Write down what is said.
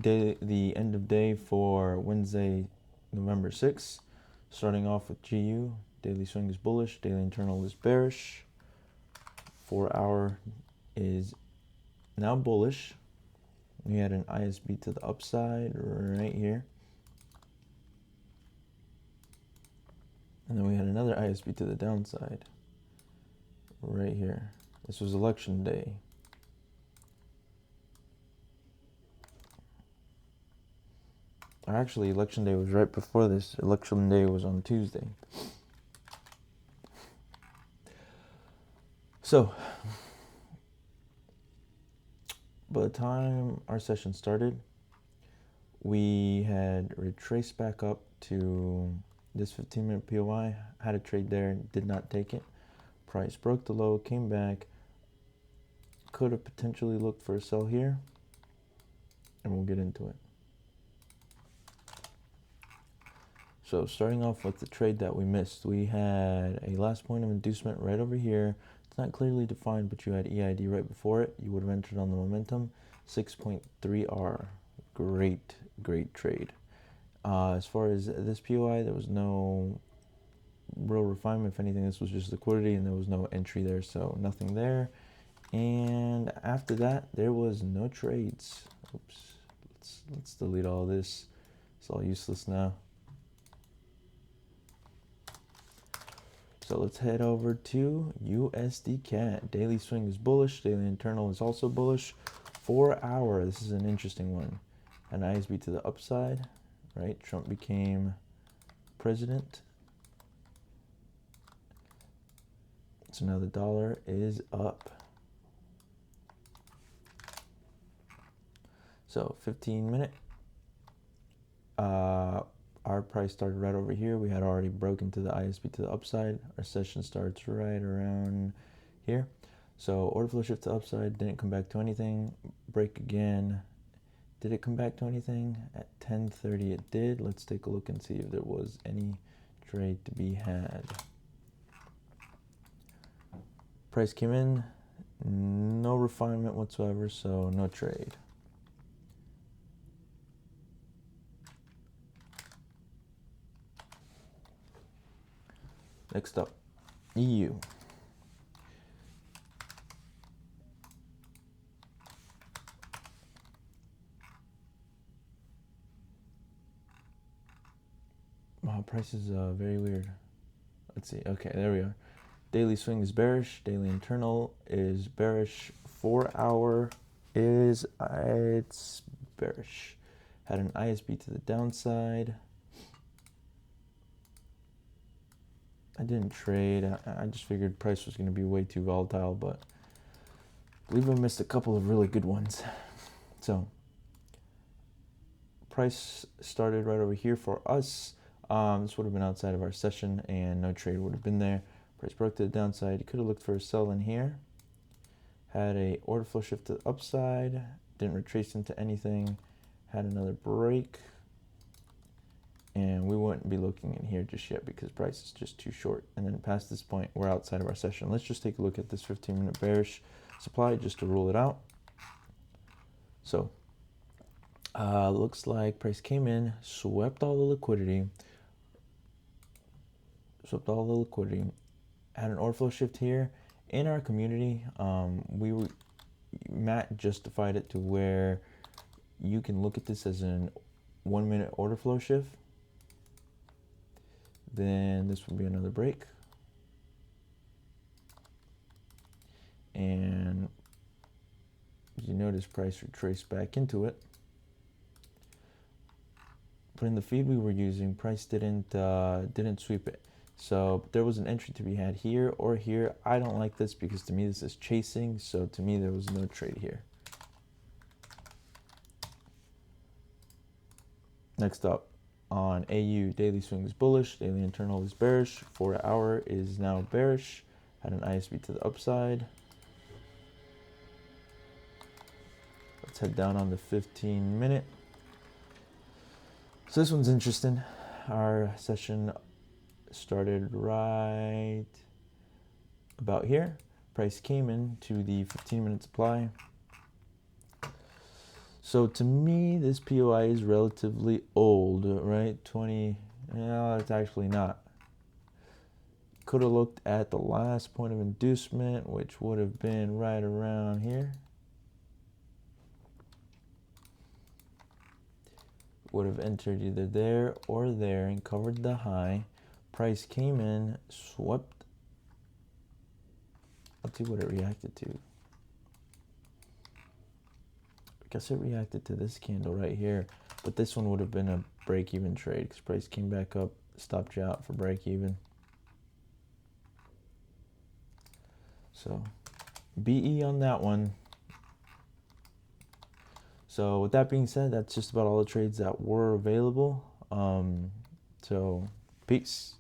the end of day for Wednesday, November 6th. Starting off with GU, daily swing is bullish, daily internal is bearish. 4 hour is now bullish. We had an ISB to the upside right here. And then we had another ISB to the downside right here. This was election day. Actually, election day was right before this. Election day was on Tuesday. So, by the time our session started, we had retraced back up to this 15-minute POI, had a trade there, did not take it. Price broke the low, came back, could have potentially looked for a sell here, and we'll get into it. So starting off with the trade that we missed, we had a last point of inducement right over here. It's not clearly defined, but you had EID right before it. You would have entered on the momentum, 6.3R. Great trade. As far as this POI, there was no real refinement. If anything, this was just liquidity, and there was no entry there, so nothing there. And after that, there was no trades. Oops. Let's delete all this. It's all useless now. So let's head over to USD CAD. Daily swing is bullish. Daily internal is also bullish. 4 hour. This is an interesting one. An ISB to the upside, right? Trump became president. So now the dollar is up. So 15-minute. Our price started right over here. We had already broken to the ISB to the upside. Our session starts right around here. So order flow shift to upside, didn't come back to anything. Break again. Did it come back to anything? At 10:30 it did. Let's take a look and see if there was any trade to be had. Price came in, no refinement whatsoever, so no trade. Next up, EU. Wow, price is very weird. Let's see. Okay, there we are. Daily swing is bearish. Daily internal is bearish. 4 hour is it's bearish. Had an ISB to the downside. I didn't trade. I just figured price was going to be way too volatile, but I believe I missed a couple of really good ones. So price started right over here for us. This would have been outside of our session, and no trade would have been there. Price broke to the downside. You could have looked for a sell in here. Had a order flow shift to the upside. Didn't retrace into anything. Had another break. And we wouldn't be looking in here just yet because price is just too short. And then past this point, we're outside of our session. Let's just take a look at this 15-minute bearish supply just to rule it out. So looks like price came in, swept all the liquidity. Had an order flow shift here. In our community, Matt justified it to where you can look at this as an 1 minute order flow shift. Then this will be another break. And you notice price retraced back into it. But in the feed we were using, price didn't sweep it. So there was an entry to be had here or here. I don't like this because to me this is chasing. So to me there was no trade here. Next up on AU, daily swing is bullish, daily internal is bearish, 4 hour is now bearish. Had an ISB to the upside. Let's head down on the 15-minute. So this one's interesting. Our session started right about here. Price came in to the 15-minute supply. So to me, this POI is relatively old, right? 20, no, it's actually not. Could have looked at the last point of inducement, which would have been right around here. Would have entered either there or there and covered the high. Price came in, swept. Let's see what it reacted to. I guess it reacted to this candle right here, but this one would have been a break-even trade because price came back up, stopped you out for break-even. So BE on that one. So with that being said, that's just about all the trades that were available. So peace.